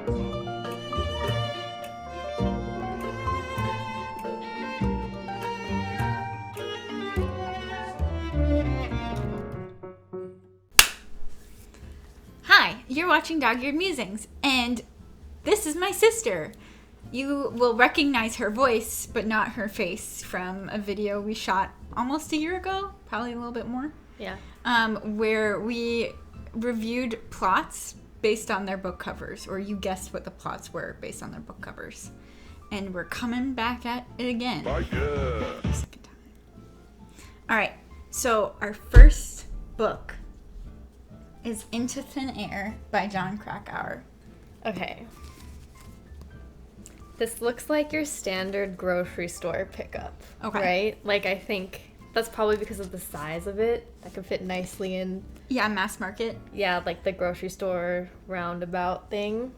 Hi, you're watching Dog-Eared Musings, and this is my sister. You will recognize her voice, but not her face, from a video we shot almost a year ago, probably a little bit more. Yeah. Where we reviewed plots based on their book covers, or you guessed what the plots were based on their book covers. And we're coming back at it again. Second time. All right, so our first book is Into Thin Air by Jon Krakauer. Okay. This looks like your standard grocery store pickup. Okay. Right? Like, I think that's probably because of the size of it. That could fit nicely in. Yeah, mass market. Yeah, like the grocery store roundabout thing.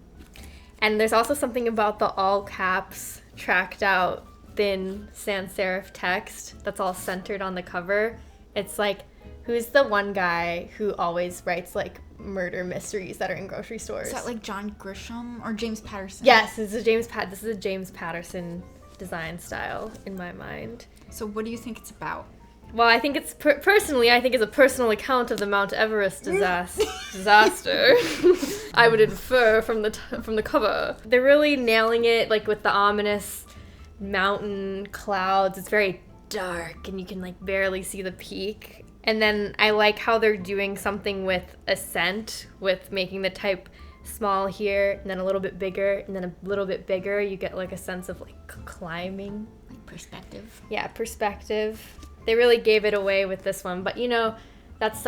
And there's also something about the all caps, tracked out, thin sans serif text that's all centered on the cover. It's like, who's the one guy who always writes like murder mysteries that are in grocery stores? Is that like John Grisham or James Patterson? Yes, this is a James Patterson design style in my mind. So what do you think it's about? Well, I think it's personally, I think it's a personal account of the Mount Everest disaster. I would infer from the cover. They're really nailing it, like with the ominous mountain clouds. It's very dark, and you can like barely see the peak. And then I like how they're doing something with ascent, with making the type small here, and then a little bit bigger, and then a little bit bigger. You get like a sense of like climbing. Like perspective. Yeah, perspective. They really gave it away with this one, but you know, that's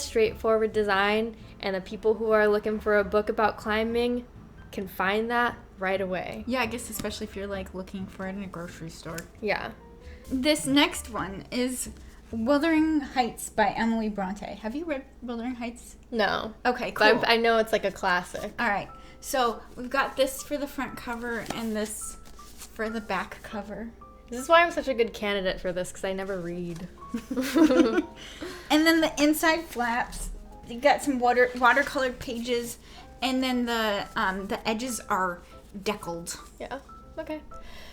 straightforward design, and the people who are looking for a book about climbing can find that right away. Yeah, I guess especially if you're like looking for it in a grocery store. Yeah. This next one is Wuthering Heights by Emily Brontë. Have you read Wuthering Heights? No. Okay, cool. But I know it's like a classic. All right, so we've got this for the front cover and this for the back cover. This is why I'm such a good candidate for this, because I never read. And then the inside flaps, you got some watercolored pages, and then the edges are deckled. Yeah, okay.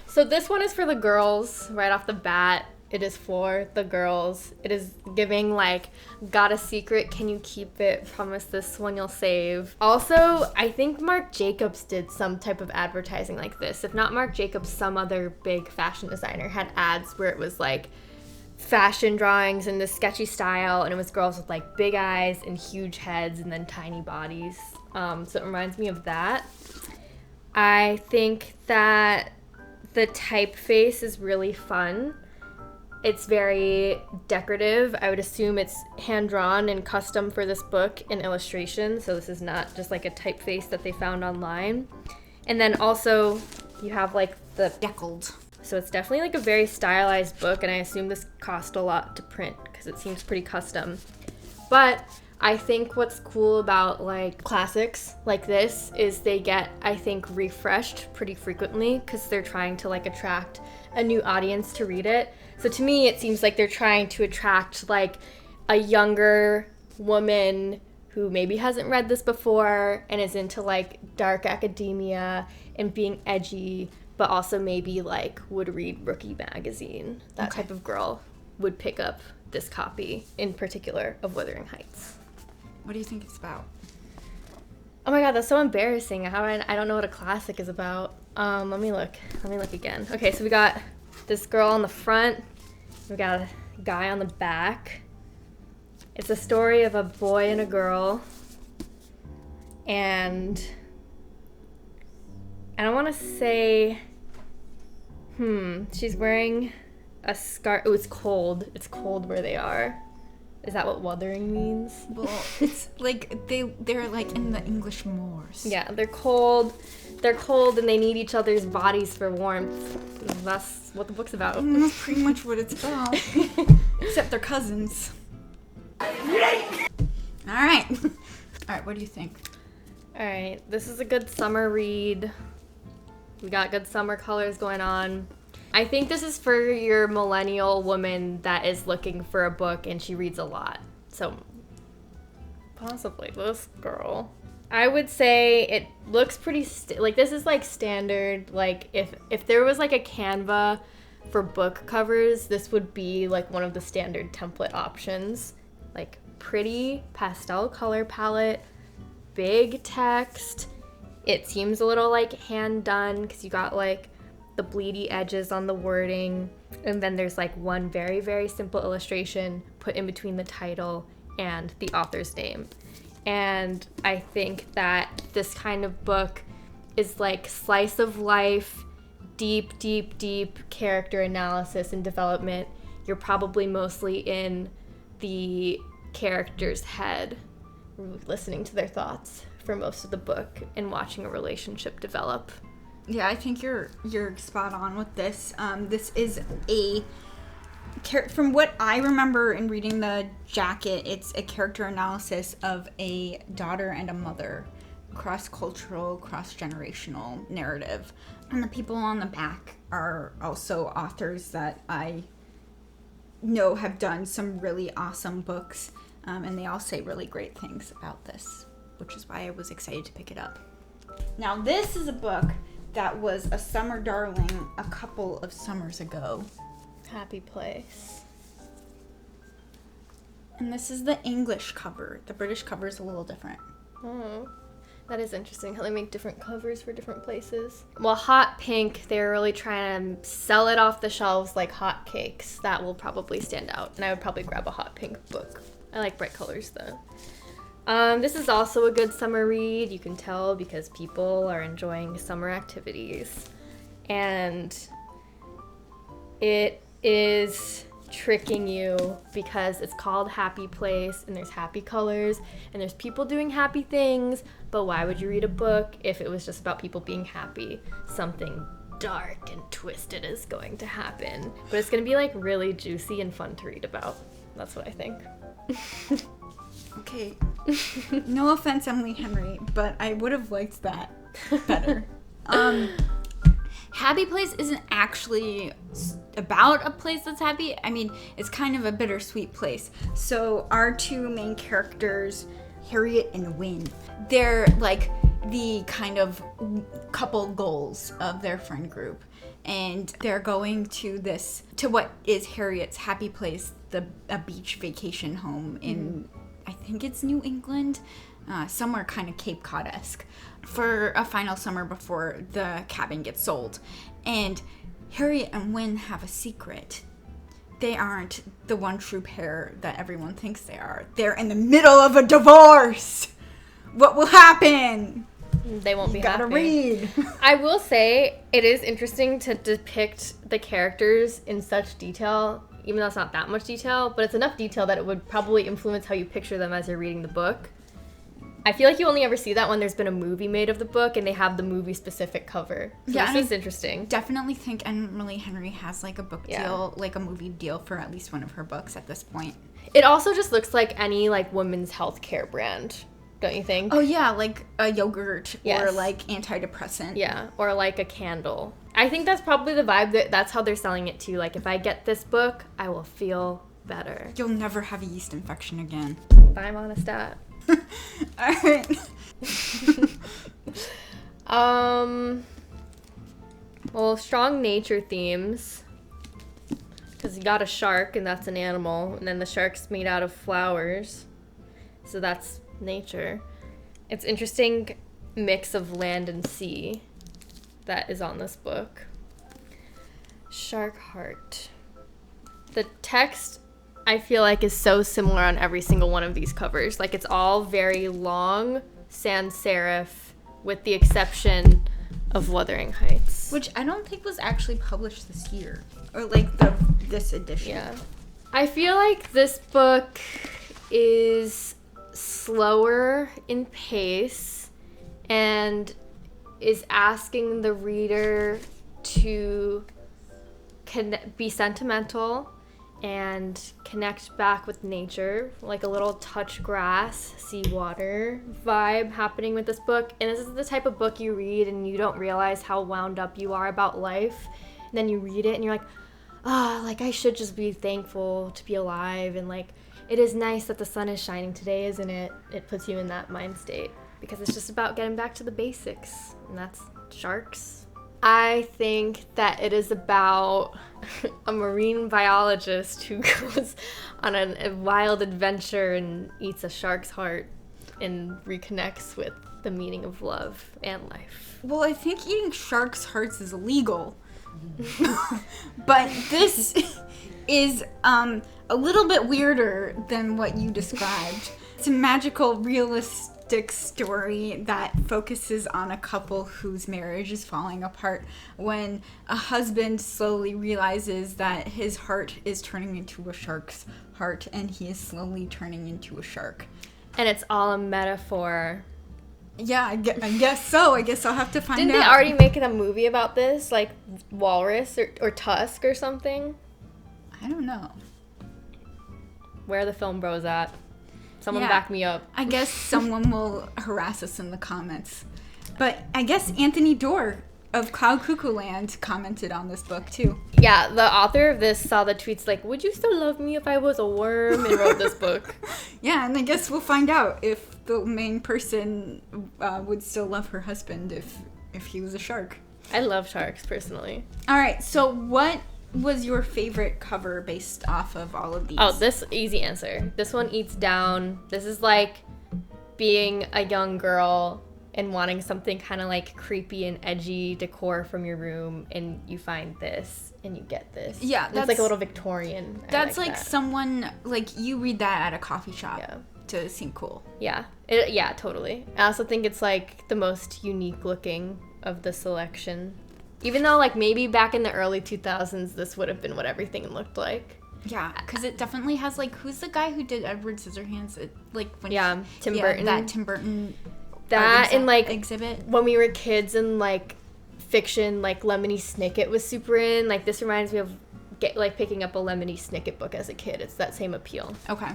So this one is for the girls right off the bat. It is for the girls. It is giving like, got a secret, can you keep it? Promise this one you'll save. Also, I think Marc Jacobs did some type of advertising like this. If not Marc Jacobs, some other big fashion designer had ads where it was like fashion drawings in this sketchy style, and it was girls with like big eyes and huge heads and then tiny bodies. So it reminds me of that. I think that the typeface is really fun. It's very decorative. I would assume it's hand-drawn and custom for this book in illustration, so this is not just like a typeface that they found online. And then also, you have like the Deckled. So it's definitely like a very stylized book, and I assume this cost a lot to print because it seems pretty custom. But I think what's cool about like classics like this is they get, I think, refreshed pretty frequently because they're trying to like attract a new audience to read it. So to me, it seems like they're trying to attract like a younger woman who maybe hasn't read this before and is into like dark academia and being edgy, but also maybe like would read Rookie magazine. That type of girl would pick up this copy in particular of Wuthering Heights. What do you think it's about? Oh my god, that's so embarrassing. I don't know what a classic is about. Let me look again. Okay, so we got this girl on the front. We got a guy on the back. It's a story of a boy and a girl. And I don't want to say, she's wearing a scarf. Oh, it's cold. It's cold where they are. Is that what wuthering means? Well, it's like they're like in the English moors. Yeah, they're cold. They're cold and they need each other's bodies for warmth. That's what the book's about. That's pretty much what it's about. Except they're cousins. Alright. Alright, what do you think? Alright, this is a good summer read. We got good summer colors going on. I think this is for your millennial woman that is looking for a book and she reads a lot. So, possibly this girl. I would say it looks pretty, like, this is, like, standard. Like, if there was, like, a Canva for book covers, this would be, like, one of the standard template options. Like, pretty pastel color palette, big text. It seems a little, like, hand-done because you got, like, the bleedy edges on the wording. And then there's, like, one very, very simple illustration put in between the title and the author's name. And I think that this kind of book is like slice of life, deep, deep, deep character analysis and development. You're probably mostly in the character's head, listening to their thoughts for most of the book and watching a relationship develop. Yeah, I think you're spot on with this. This is from what I remember in reading the jacket, it's a character analysis of a daughter and a mother, cross-cultural, cross-generational narrative. And the people on the back are also authors that I know have done some really awesome books, and they all say really great things about this, which is why I was excited to pick it up. Now, this is a book that was a summer darling a couple of summers ago. Happy Place. And this is the English cover. The British cover is a little different. Oh, that is interesting how they make different covers for different places. Well, Hot Pink, they're really trying to sell it off the shelves like hotcakes. That will probably stand out, and I would probably grab a Hot Pink book. I like bright colors, though. This is also a good summer read. You can tell because people are enjoying summer activities. And it is tricking you because it's called Happy Place and there's happy colors and there's people doing happy things, but why would you read a book if it was just about people being happy? Something dark and twisted is going to happen, but it's going to be like really juicy and fun to read about. That's what I think. Okay. No offense, Emily Henry, but I would have liked that better. Happy Place isn't actually about a place that's happy. I mean, it's kind of a bittersweet place. So our two main characters, Harriet and Wynne, they're like the kind of couple goals of their friend group. And they're going to what is Harriet's happy place, a beach vacation home in, I think it's New England, somewhere kind of Cape Cod-esque, for a final summer before the cabin gets sold. And Harriet and Wynne have a secret. They aren't the one true pair that everyone thinks they are. They're in the middle of a divorce. What will happen? They won't be happy. You gotta read. I will say it is interesting to depict the characters in such detail, even though it's not that much detail, but it's enough detail that it would probably influence how you picture them as you're reading the book. I feel like you only ever see that when there's been a movie made of the book and they have the movie-specific cover. So yeah, this is interesting. Definitely think Emily Henry has like a book deal, like a movie deal for at least one of her books at this point. It also just looks like any like women's healthcare brand, don't you think? Oh yeah, like a yogurt or like antidepressant. Yeah, or like a candle. I think that's probably the vibe that's how they're selling it too. Like if I get this book, I will feel better. You'll never have a yeast infection again. I'm on a stat. Alright. Well, strong nature themes. Because you got a shark, and that's an animal. And then the shark's made out of flowers. So that's nature. It's interesting mix of land and sea that is on this book. Shark heart. The text, I feel like, is so similar on every single one of these covers. Like, it's all very long sans serif, with the exception of Wuthering Heights. Which I don't think was actually published this year. Or, like, this edition. Yeah. I feel like this book is slower in pace and is asking the reader to be sentimental and connect back with nature, like a little touch grass, see water vibe happening with this book. And this is the type of book you read and you don't realize how wound up you are about life. And then you read it and you're like, like I should just be thankful to be alive. And like, it is nice that the sun is shining today, isn't it? It puts you in that mind state. because it's just about getting back to the basics, and that's sharks. I think that it is about a marine biologist who goes on a wild adventure and eats a shark's heart and reconnects with the meaning of love and life. Well, I think eating sharks' hearts is illegal. But this is a little bit weirder than what you described. It's a magical, realistic story that focuses on a couple whose marriage is falling apart when a husband slowly realizes that his heart is turning into a shark's heart, and he is slowly turning into a shark. And it's all a metaphor. Yeah, I guess so. I guess I'll have to find out. Didn't they already make a movie about this? Like Walrus or Tusk or something? I don't know. Where are the film bros at? Someone back me up. I guess someone will harass us in the comments. But I guess Anthony Dorr of Cloud Cuckoo Land commented on this book too. Yeah, the author of this saw the tweets like, would you still love me if I was a worm? And wrote this book. Yeah, and I guess we'll find out if the main person would still love her husband if he was a shark. I love sharks, personally. All right, so what was your favorite cover based off of all of these? Oh, this easy answer. This one eats down. This is like being a young girl and wanting something kind of like creepy and edgy decor from your room, and you find this and you get this. Yeah, that's like a little Victorian. That's like someone, like, you read that at a coffee shop to seem cool. Yeah, yeah, totally. I also think it's like the most unique looking of the selection. Even though, like, maybe back in the early 2000s, this would have been what everything looked like. Yeah, because it definitely has, like, who's the guy who did Edward Scissorhands? Tim Burton. That Tim Burton. That and, like, exhibit. When we were kids and, like, fiction, like, Lemony Snicket was super in. Like, this reminds me of, picking up a Lemony Snicket book as a kid. It's that same appeal. Okay.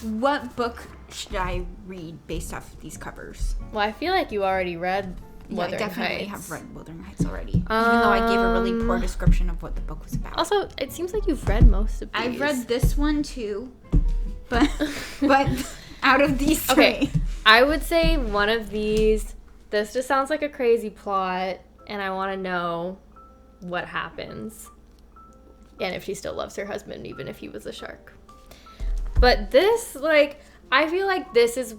What book should I read based off of these covers? Well, I feel like you already read Wuthering Heights. I definitely have read Wuthering Heights already. Even though I gave a really poor description of what the book was about. Also, it seems like you've read most of these. I've read this one too. But out of these three. Okay, I would say one of these, this just sounds like a crazy plot, and I want to know what happens. And if she still loves her husband, even if he was a shark. But this, like, I feel like this is,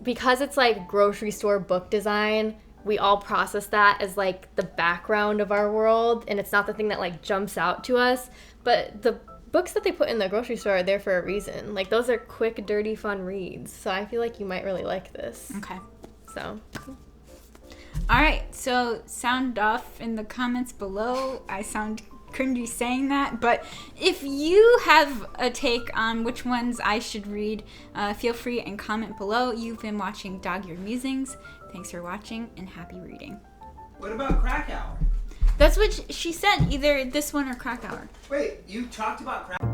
because it's, like, grocery store book design, we all process that as, like, the background of our world, and it's not the thing that, like, jumps out to us. But the books that they put in the grocery store are there for a reason. Like, those are quick, dirty, fun reads. So I feel like you might really like this. Okay. So. All right. So sound off in the comments below. I sound cringy saying that, but if you have a take on which ones I should read, feel free and comment below. You've been watching Dog Eared Musings. Thanks for watching and happy reading. What about Krakauer? That's what she said, either this one or Krakauer. Wait, you talked about Krakauer?